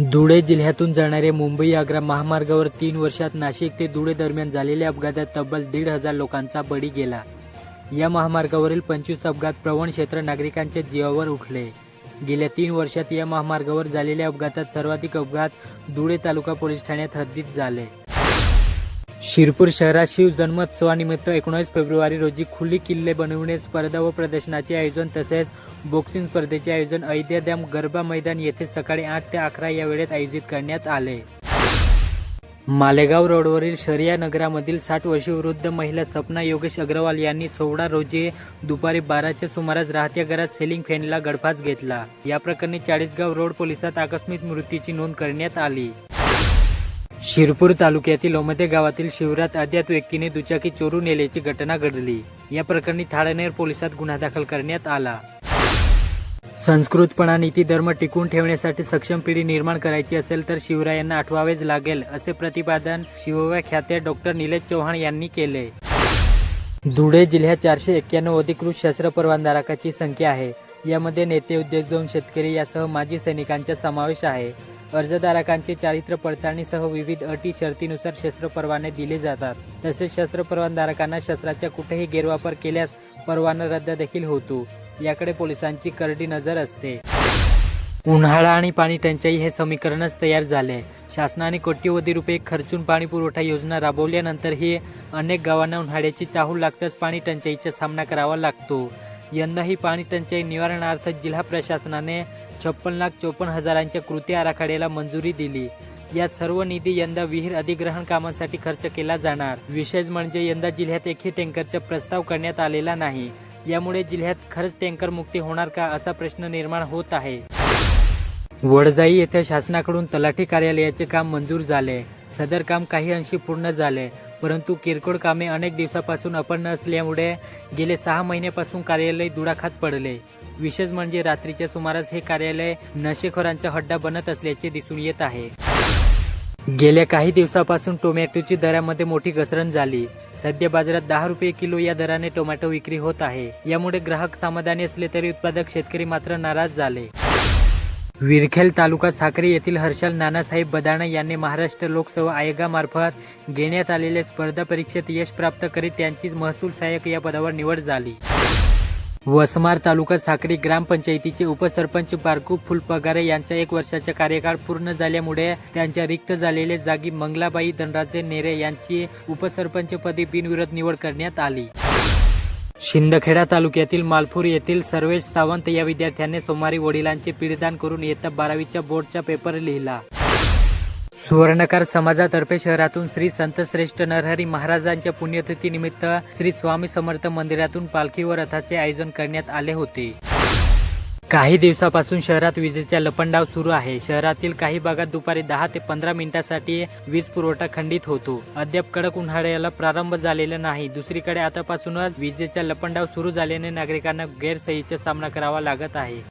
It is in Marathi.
धुळे जिल्ह्यातून जाणाऱ्या मुंबई-आग्रा महामार्गावर 3 वर्षात नाशिक ते धुळे दरम्यान झालेल्या अपघातात तब्बल 1,500 लोकांचा बळी गेला. या महामार्गावरील 25 अपघात प्रवण क्षेत्र नागरिकांच्या जीवावर उठले. गेल्या 3 वर्षात या महामार्गावर झालेल्या अपघातात सर्वाधिक अपघात धुळे तालुका पोलीस ठाण्यात हद्दीत झाले. शिरपूर शहरात शिवजन्मोत्सवानिमित्त 19 फेब्रुवारी रोजी खुली किल्ले बनविणे स्पर्धा व प्रदर्शनाचे आयोजन तसेच बॉक्सिंग स्पर्धेचे आयोजन अयोध्या डॅम गरबा मैदान येथे सकाळी 8 ते 11 या वेळेत आयोजित करण्यात आले. मालेगाव रोडवरील शरिया नगरामधील 60 वर्षीय वृद्ध महिला सपना योगेश अग्रवाल यांनी 16 रोजी दुपारी 12च्या सुमारास राहत्या घरात सेलिंग फॅनला गळफास घेतला. या प्रकरणी चाळीसगाव रोड पोलिसात आकस्मिक मृत्यूची नोंद करण्यात आली. शिरपूर तालुक्यातील ओमदे गावातील शिवारात अज्ञात व्यक्तीने दुचाकी चोरून नेल्याची घटना घडली. या प्रकरणी थाळनेर पोलिसात गुन्हा दाखल करण्यात आला. संस्कृतपणा नीती धर्म टिकवून ठेवण्यासाठी सक्षम पिढी निर्माण करायची असेल तर शिवरायांना आठवावेच लागेल असे प्रतिपादन शिवव्याख्याते डॉ. निलेश चव्हाण यांनी केले. धुळे जिल्ह्यात 491 अधिकृत शस्त्र परवानाधारकांची संख्या आहे. यामध्ये नेते, उद्योजक, शेतकरी यासह माजी सैनिकांचा समावेश आहे. अर्जदारांचे चारित्र्य पडताळणीसह विविध अटी शर्तीनुसार शस्त्र परवाने दिले जातात. तसेच शस्त्र परवानाधारकांना शस्त्राचा कुठेही गैरवापर केल्यास परवाना रद्द देखील होतो. याकडे पोलिसांची करडी नजर असते. उन्हाळा आणि पाणी टंचाई हे समीकरणच तयार झाले. शासनाने कोट्यवधी रुपये खर्चून पाणी पुरवठा योजना राबवल्यानंतरही अनेक गावांना उन्हाळ्याची चाहूल लागताच पाणी टंचाईचा सामना करावा लागतो. यंदाही पाणी टंचाई निवारणार्थ जिल्हा प्रशासनाने 56,54,000च्या कृती आराखड्याला मंजुरी दिली. यात सर्व निधी यंदा विहीर अधिग्रहण कामांसाठी खर्च केला जाणार. विशेष म्हणजे यंदा जिल्ह्यात एकही टँकरचा प्रस्ताव करण्यात आलेला नाही. यामुळे जिल्ह्यात खरंच टँकर मुक्ती होणार का असा प्रश्न निर्माण होत आहे. वडजाई येथे शासनाकडून तलाठी कार्यालयाचे काम मंजूर झाले. सदर काम काही अंशी पूर्ण झाले, परंतु किरकोळ कामे अनेक दिवसापासून अपूर्ण असल्यामुळे गेले 6 महिन्यापासून कार्यालय दुडाखात पडले. विशेष म्हणजे रात्रीच्या सुमारास हे कार्यालय नशेखोरांचा हड्डा बनत असल्याचे दिसून येत आहे. गेल्या काही दिवसापासून टोमॅटोची दरामध्ये मोठी घसरण झाली. सध्या बाजारात 10 रुपये किलो या दराने टोमॅटो विक्री होत आहे. यामुळे ग्राहक समाधानी असले तरी उत्पादक शेतकरी मात्र नाराज झाले. विरखेल तालुका साक्री येथील हर्षल नानासाहेब बदाणे यांनी महाराष्ट्र लोकसेवा आयोगामार्फत घेण्यात आलेल्या स्पर्धा परीक्षेत यश प्राप्त करीत त्यांची महसूल सहाय्यक या पदावर निवड झाली. वसमार तालुका साक्री ग्रामपंचायतीचे उपसरपंच बारकू फुलपगारे यांचा 1 वर्षाचा कार्यकाळ पूर्ण झाल्यामुळे त्यांच्या रिक्त झालेल्या जागी मंगलाबाई धनराजे नेरे यांची उपसरपंचपदी बिनविरोध निवड करण्यात आली. शिंदखेडा तालुक्यातील मालपूर येथील सर्वेश सावंत या विद्यार्थ्याने सोमवारी वडिलांचे पिंडदान करून इयत्ता 12वीच्या बोर्डचा पेपर लिहिला. सुवर्णकार समाजातर्फे शहरातून श्री संत श्रेष्ठ नरहरी महाराजांच्या पुण्यतिथीनिमित्त श्री स्वामी समर्थ मंदिरातून पालखी व रथाचे आयोजन करण्यात आले होते. काही दिवसापासून शहरात विजेचा लपंडाव सुरू आहे. शहरातील काही भागात दुपारी 10 ते 15 मिनिटांसाठी वीज पुरवठा खंडित होतो. अद्याप कडक उन्हाळ्याला प्रारंभ झालेला नाही. दुसरीकडे आतापासूनच विजेचा लपंडाव सुरू झाल्याने नागरिकांना गैरसोयीचा सामना करावा लागत आहे.